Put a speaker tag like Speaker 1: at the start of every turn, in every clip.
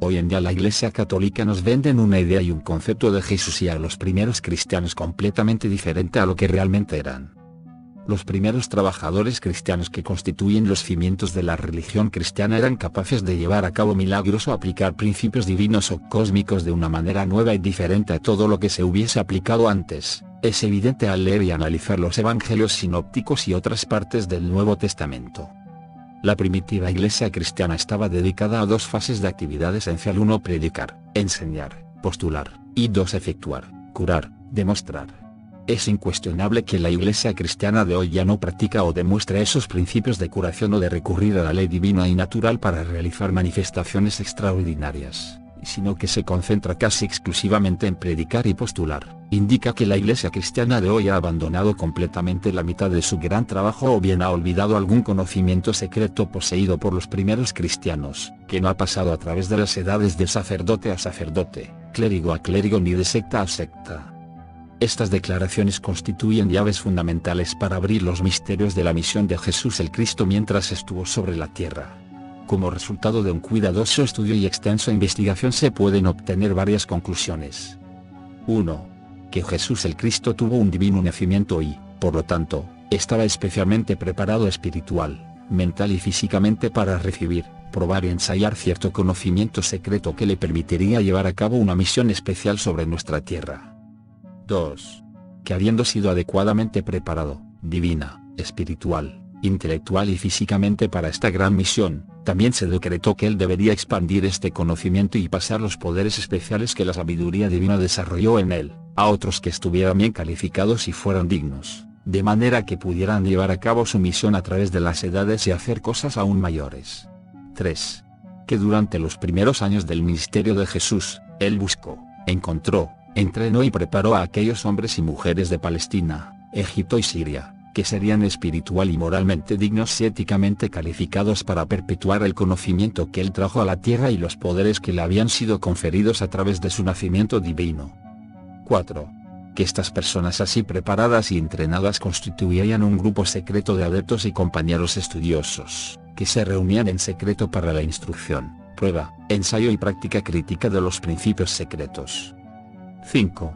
Speaker 1: Hoy en día la Iglesia Católica nos venden una idea y un concepto de Jesús y a los primeros cristianos completamente diferente a lo que realmente eran. Los primeros trabajadores cristianos que constituyen los cimientos de la religión cristiana eran capaces de llevar a cabo milagros o aplicar principios divinos o cósmicos de una manera nueva y diferente a todo lo que se hubiese aplicado antes. Es evidente al leer y analizar los evangelios sinópticos y otras partes del Nuevo Testamento. La primitiva iglesia cristiana estaba dedicada a dos fases de actividad esencial: 1 predicar, enseñar, postular, y 2 efectuar, curar, demostrar. Es incuestionable que la iglesia cristiana de hoy ya no practica o demuestra esos principios de curación o de recurrir a la ley divina y natural para realizar manifestaciones extraordinarias, sino que se concentra casi exclusivamente en predicar y postular. Indica que la iglesia cristiana de hoy ha abandonado completamente la mitad de su gran trabajo o bien ha olvidado algún conocimiento secreto poseído por los primeros cristianos, que no ha pasado a través de las edades de sacerdote a sacerdote, clérigo a clérigo ni de secta a secta. Estas declaraciones constituyen llaves fundamentales para abrir los misterios de la misión de Jesús el Cristo mientras estuvo sobre la tierra. Como resultado de un cuidadoso estudio y extensa investigación se pueden obtener varias conclusiones. 1. Que Jesús el Cristo tuvo un divino nacimiento y, por lo tanto, estaba especialmente preparado espiritual, mental y físicamente para recibir, probar y ensayar cierto conocimiento secreto que le permitiría llevar a cabo una misión especial sobre nuestra tierra. 2. Que habiendo sido adecuadamente preparado, divina, espiritual, intelectual y físicamente para esta gran misión, también se decretó que él debería expandir este conocimiento y pasar los poderes especiales que la sabiduría divina desarrolló en él, a otros que estuvieran bien calificados y fueran dignos, de manera que pudieran llevar a cabo su misión a través de las edades y hacer cosas aún mayores. 3. Que durante los primeros años del ministerio de Jesús, él buscó, encontró, entrenó y preparó a aquellos hombres y mujeres de Palestina, Egipto y Siria, que serían espiritual y moralmente dignos y éticamente calificados para perpetuar el conocimiento que él trajo a la tierra y los poderes que le habían sido conferidos a través de su nacimiento divino. 4. Que estas personas así preparadas y entrenadas constituían un grupo secreto de adeptos y compañeros estudiosos, que se reunían en secreto para la instrucción, prueba, ensayo y práctica crítica de los principios secretos. 5.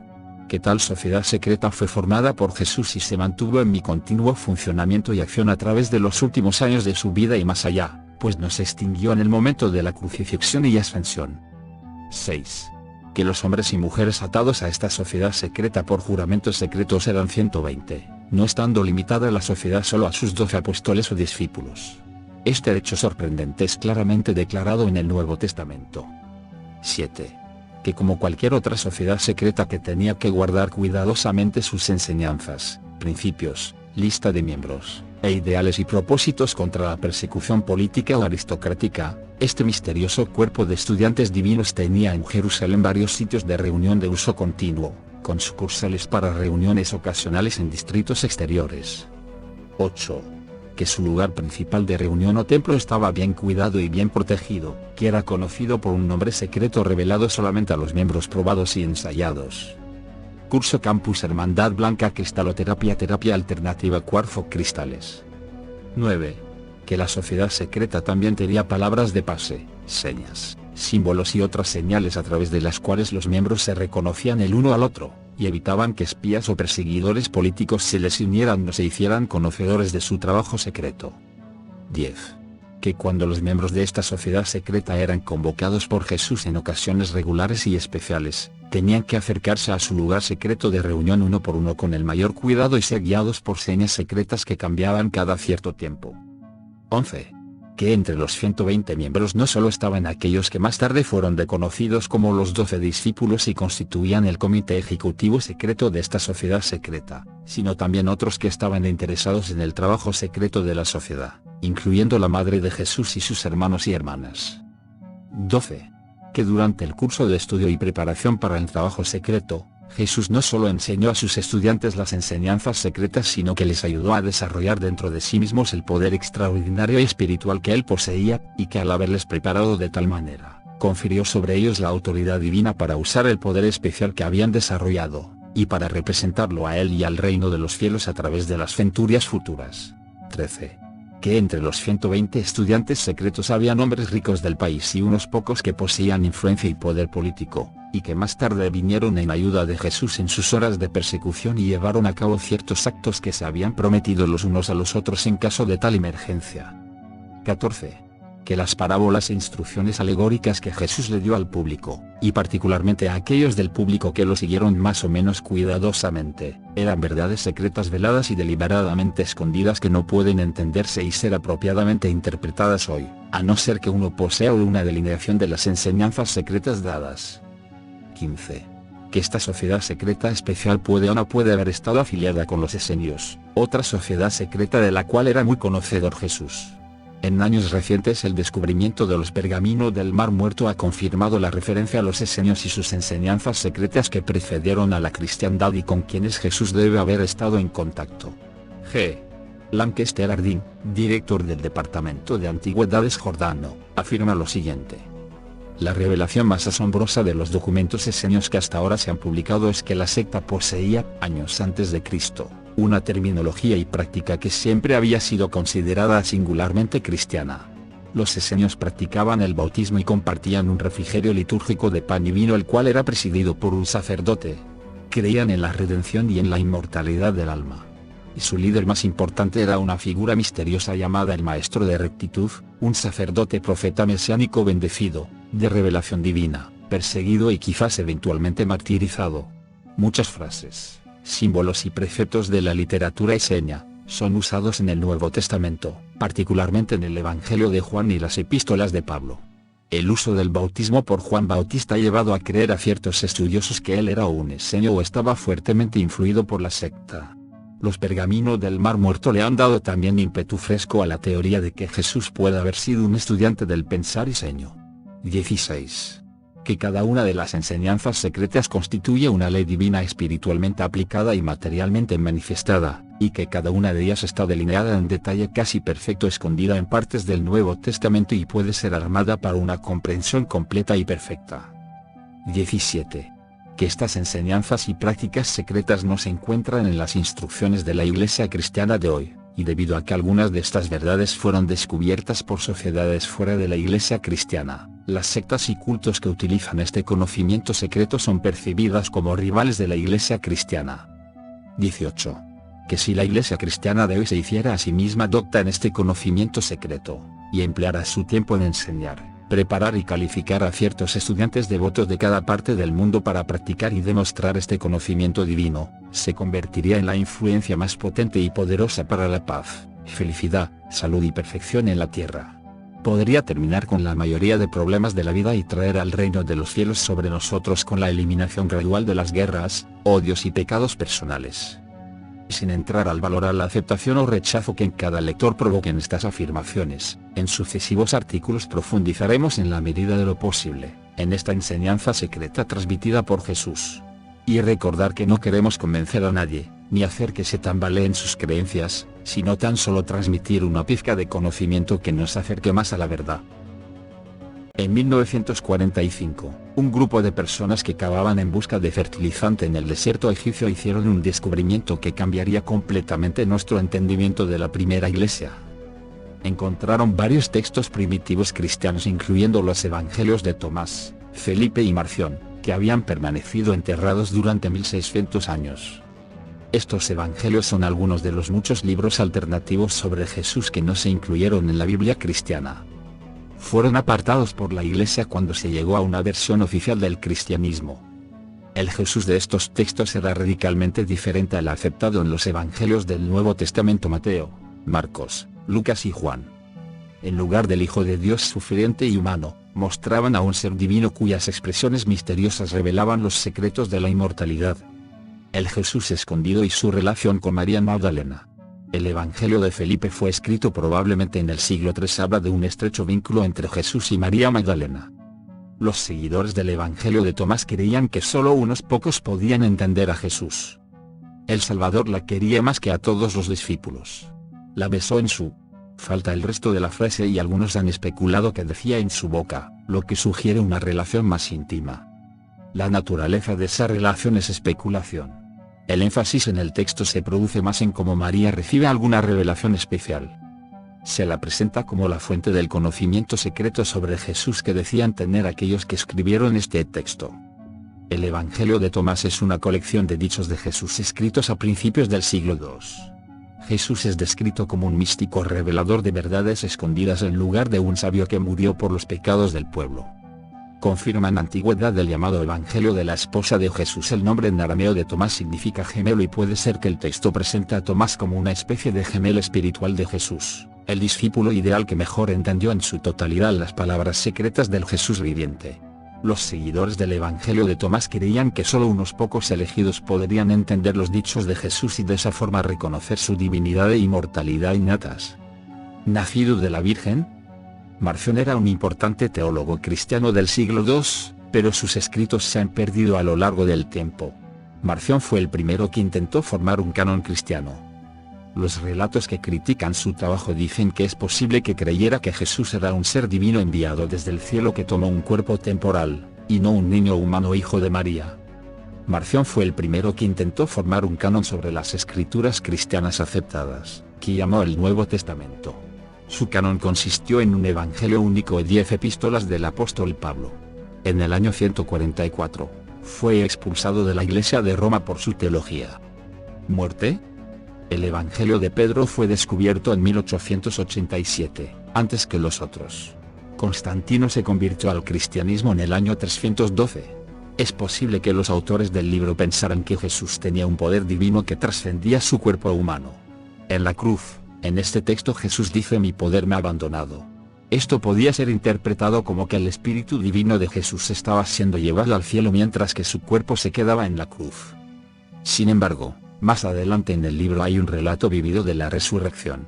Speaker 1: Que tal sociedad secreta fue formada por Jesús y se mantuvo en mi continuo funcionamiento y acción a través de los últimos años de su vida y más allá, pues no se extinguió en el momento de la crucifixión y ascensión. 6. Que los hombres y mujeres atados a esta sociedad secreta por juramentos secretos eran 120, no estando limitada la sociedad solo a sus 12 apóstoles o discípulos. Este hecho sorprendente es claramente declarado en el Nuevo Testamento. 7. Que como cualquier otra sociedad secreta que tenía que guardar cuidadosamente sus enseñanzas, principios, lista de miembros, e ideales y propósitos contra la persecución política o aristocrática, este misterioso cuerpo de estudiantes divinos tenía en Jerusalén varios sitios de reunión de uso continuo, con sucursales para reuniones ocasionales en distritos exteriores. 8. Que su lugar principal de reunión o templo estaba bien cuidado y bien protegido, que era conocido por un nombre secreto revelado solamente a los miembros probados y ensayados. Curso Campus Hermandad Blanca Cristaloterapia Terapia Alternativa Cuarzo Cristales. 9. Que la sociedad secreta también tenía palabras de pase, señas, símbolos y otras señales a través de las cuales los miembros se reconocían el uno al otro, y evitaban que espías o perseguidores políticos se les unieran o se hicieran conocedores de su trabajo secreto. 10. Que cuando los miembros de esta sociedad secreta eran convocados por Jesús en ocasiones regulares y especiales, tenían que acercarse a su lugar secreto de reunión uno por uno con el mayor cuidado y ser guiados por señas secretas que cambiaban cada cierto tiempo. 11. Que entre los 120 miembros no solo estaban aquellos que más tarde fueron reconocidos como los 12 discípulos y constituían el comité ejecutivo secreto de esta sociedad secreta, sino también otros que estaban interesados en el trabajo secreto de la sociedad, incluyendo la Madre de Jesús y sus hermanos y hermanas. 12. Que durante el curso de estudio y preparación para el trabajo secreto, Jesús no solo enseñó a sus estudiantes las enseñanzas secretas sino que les ayudó a desarrollar dentro de sí mismos el poder extraordinario y espiritual que él poseía, y que al haberles preparado de tal manera, confirió sobre ellos la autoridad divina para usar el poder especial que habían desarrollado, y para representarlo a él y al reino de los cielos a través de las centurias futuras. 13. que entre los 120 estudiantes secretos había hombres ricos del país y unos pocos que poseían influencia y poder político, y que más tarde vinieron en ayuda de Jesús en sus horas de persecución y llevaron a cabo ciertos actos que se habían prometido los unos a los otros en caso de tal emergencia. 14. Que las parábolas e instrucciones alegóricas que Jesús le dio al público, y particularmente a aquellos del público que lo siguieron más o menos cuidadosamente, eran verdades secretas veladas y deliberadamente escondidas que no pueden entenderse y ser apropiadamente interpretadas hoy, a no ser que uno posea una delineación de las enseñanzas secretas dadas. 15. Que esta sociedad secreta especial puede o no puede haber estado afiliada con los esenios, otra sociedad secreta de la cual era muy conocedor Jesús. En años recientes el descubrimiento de los pergaminos del Mar Muerto ha confirmado la referencia a los esenios y sus enseñanzas secretas que precedieron a la cristiandad y con quienes Jesús debe haber estado en contacto. G. Lancaster Harding, director del Departamento de Antigüedades Jordano, afirma lo siguiente. La revelación más asombrosa de los documentos esenios que hasta ahora se han publicado es que la secta poseía, años antes de Cristo, una terminología y práctica que siempre había sido considerada singularmente cristiana. Los esenios practicaban el bautismo y compartían un refrigerio litúrgico de pan y vino el cual era presidido por un sacerdote. Creían en la redención y en la inmortalidad del alma. Y su líder más importante era una figura misteriosa llamada el Maestro de Rectitud, un sacerdote profeta mesiánico bendecido, de revelación divina, perseguido y quizás eventualmente martirizado. Muchas frases, símbolos y preceptos de la literatura esenia, son usados en el Nuevo Testamento, particularmente en el Evangelio de Juan y las epístolas de Pablo. El uso del bautismo por Juan Bautista ha llevado a creer a ciertos estudiosos que él era un esenio o estaba fuertemente influido por la secta. Los pergaminos del Mar Muerto le han dado también ímpetu fresco a la teoría de que Jesús puede haber sido un estudiante del pensar esenio. 16. Que cada una de las enseñanzas secretas constituye una ley divina espiritualmente aplicada y materialmente manifestada, y que cada una de ellas está delineada en detalle casi perfecto escondida en partes del Nuevo Testamento y puede ser armada para una comprensión completa y perfecta. 17. Que estas enseñanzas y prácticas secretas no se encuentran en las instrucciones de la Iglesia cristiana de hoy, y debido a que algunas de estas verdades fueron descubiertas por sociedades fuera de la Iglesia cristiana, las sectas y cultos que utilizan este conocimiento secreto son percibidas como rivales de la Iglesia cristiana. 18. Que si la Iglesia cristiana de hoy se hiciera a sí misma docta en este conocimiento secreto, y empleara su tiempo en enseñar, preparar y calificar a ciertos estudiantes devotos de cada parte del mundo para practicar y demostrar este conocimiento divino, se convertiría en la influencia más potente y poderosa para la paz, felicidad, salud y perfección en la tierra. Podría terminar con la mayoría de problemas de la vida y traer al reino de los cielos sobre nosotros con la eliminación gradual de las guerras, odios y pecados personales. Sin entrar al valorar la aceptación o rechazo que en cada lector provoquen estas afirmaciones, en sucesivos artículos profundizaremos en la medida de lo posible, en esta enseñanza secreta transmitida por Jesús. Y recordar que no queremos convencer a nadie, ni hacer que se tambaleen sus creencias, sino tan solo transmitir una pizca de conocimiento que nos acerque más a la verdad. En 1945, un grupo de personas que cavaban en busca de fertilizante en el desierto egipcio hicieron un descubrimiento que cambiaría completamente nuestro entendimiento de la primera iglesia. Encontraron varios textos primitivos cristianos incluyendo los evangelios de Tomás, Felipe y Marción, que habían permanecido enterrados durante 1600 años. Estos evangelios son algunos de los muchos libros alternativos sobre Jesús que no se incluyeron en la Biblia cristiana. Fueron apartados por la Iglesia cuando se llegó a una versión oficial del cristianismo. El Jesús de estos textos era radicalmente diferente al aceptado en los evangelios del Nuevo Testamento Mateo, Marcos, Lucas y Juan. En lugar del Hijo de Dios sufriente y humano, mostraban a un ser divino cuyas expresiones misteriosas revelaban los secretos de la inmortalidad. El Jesús escondido y su relación con María Magdalena. El Evangelio de Felipe fue escrito probablemente en el siglo III. Habla de un estrecho vínculo entre Jesús y María Magdalena. Los seguidores del Evangelio de Tomás creían que solo unos pocos podían entender a Jesús. El Salvador la quería más que a todos los discípulos. La besó en su falta el resto de la frase y algunos han especulado que decía en su boca, lo que sugiere una relación más íntima. La naturaleza de esa relación es especulación. El énfasis en el texto se produce más en cómo María recibe alguna revelación especial. Se la presenta como la fuente del conocimiento secreto sobre Jesús que decían tener aquellos que escribieron este texto. El Evangelio de Tomás es una colección de dichos de Jesús escritos a principios del siglo II. Jesús es descrito como un místico revelador de verdades escondidas en lugar de un sabio que murió por los pecados del pueblo. Confirma en antigüedad el llamado Evangelio de la esposa de Jesús. El nombre en arameo de Tomás significa gemelo y puede ser que el texto presenta a Tomás como una especie de gemelo espiritual de Jesús, el discípulo ideal que mejor entendió en su totalidad las palabras secretas del Jesús viviente. Los seguidores del Evangelio de Tomás creían que solo unos pocos elegidos podrían entender los dichos de Jesús y de esa forma reconocer su divinidad e inmortalidad innatas. Nacido de la Virgen, Marción era un importante teólogo cristiano del siglo II, pero sus escritos se han perdido a lo largo del tiempo. Marción fue el primero que intentó formar un canon cristiano. Los relatos que critican su trabajo dicen que es posible que creyera que Jesús era un ser divino enviado desde el cielo que tomó un cuerpo temporal, y no un niño humano hijo de María. Marción fue el primero que intentó formar un canon sobre las escrituras cristianas aceptadas, que llamó el Nuevo Testamento. Su canon consistió en un evangelio único y 10 epístolas del apóstol Pablo. En el año 144, fue expulsado de la Iglesia de Roma por su teología. ¿Muerte? El Evangelio de Pedro fue descubierto en 1887, antes que los otros. Constantino se convirtió al cristianismo en el año 312. Es posible que los autores del libro pensaran que Jesús tenía un poder divino que trascendía su cuerpo humano. En la cruz, en este texto Jesús dice: "Mi poder me ha abandonado". Esto podía ser interpretado como que el Espíritu Divino de Jesús estaba siendo llevado al cielo mientras que su cuerpo se quedaba en la cruz. Sin embargo, más adelante en el libro hay un relato vivido de la resurrección.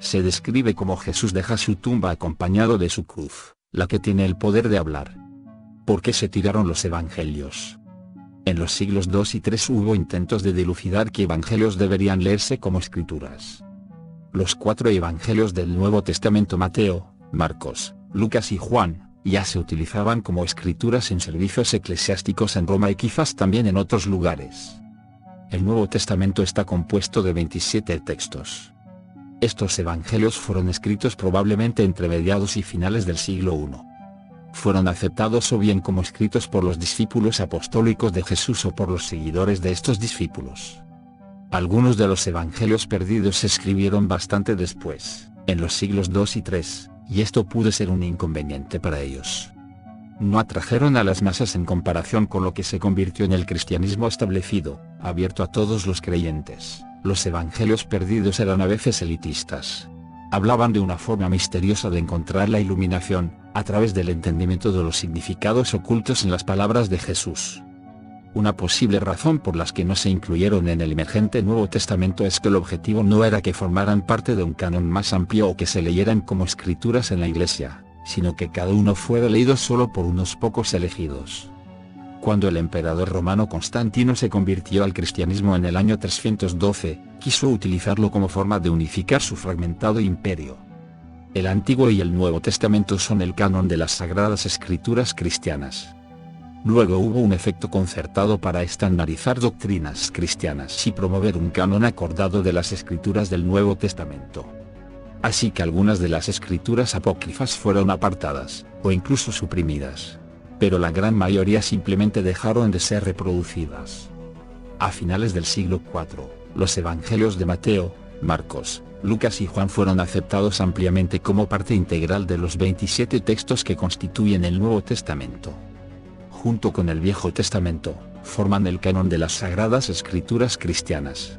Speaker 1: Se describe cómo Jesús deja su tumba acompañado de su cruz, la que tiene el poder de hablar. ¿Por qué se tiraron los evangelios? En los siglos II y III hubo intentos de dilucidar qué evangelios deberían leerse como escrituras. Los 4 evangelios del Nuevo Testamento, Mateo, Marcos, Lucas y Juan, ya se utilizaban como escrituras en servicios eclesiásticos en Roma y quizás también en otros lugares. El Nuevo Testamento está compuesto de 27 textos. Estos evangelios fueron escritos probablemente entre mediados y finales del siglo I. Fueron aceptados o bien como escritos por los discípulos apostólicos de Jesús o por los seguidores de estos discípulos. Algunos de los evangelios perdidos se escribieron bastante después, en los siglos II y III, y esto pudo ser un inconveniente para ellos. No atrajeron a las masas en comparación con lo que se convirtió en el cristianismo establecido, abierto a todos los creyentes. Los evangelios perdidos eran a veces elitistas. Hablaban de una forma misteriosa de encontrar la iluminación, a través del entendimiento de los significados ocultos en las palabras de Jesús. Una posible razón por las que no se incluyeron en el emergente Nuevo Testamento es que el objetivo no era que formaran parte de un canon más amplio o que se leyeran como escrituras en la Iglesia, sino que cada uno fuera leído solo por unos pocos elegidos. Cuando el emperador romano Constantino se convirtió al cristianismo en el año 312, quiso utilizarlo como forma de unificar su fragmentado imperio. El Antiguo y el Nuevo Testamento son el canon de las Sagradas Escrituras cristianas. Luego hubo un efecto concertado para estandarizar doctrinas cristianas y promover un canon acordado de las escrituras del Nuevo Testamento. Así que algunas de las escrituras apócrifas fueron apartadas, o incluso suprimidas. Pero la gran mayoría simplemente dejaron de ser reproducidas. A finales del siglo IV, los evangelios de Mateo, Marcos, Lucas y Juan fueron aceptados ampliamente como parte integral de los 27 textos que constituyen el Nuevo Testamento. Junto con el Viejo Testamento, forman el canon de las Sagradas Escrituras cristianas.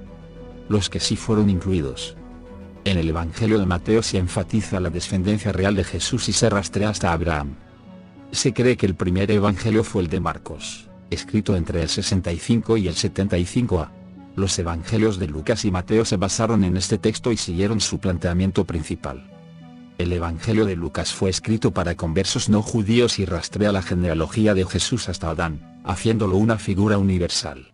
Speaker 1: Los que sí fueron incluidos. En el Evangelio de Mateo se enfatiza la descendencia real de Jesús y se rastrea hasta Abraham. Se cree que el primer evangelio fue el de Marcos, escrito entre el 65 y el 75 a. Los evangelios de Lucas y Mateo se basaron en este texto y siguieron su planteamiento principal. El Evangelio de Lucas fue escrito para conversos no judíos y rastrea la genealogía de Jesús hasta Adán, haciéndolo una figura universal.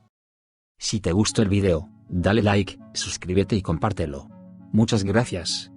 Speaker 1: Si te gustó el video, dale like, suscríbete y compártelo. Muchas gracias.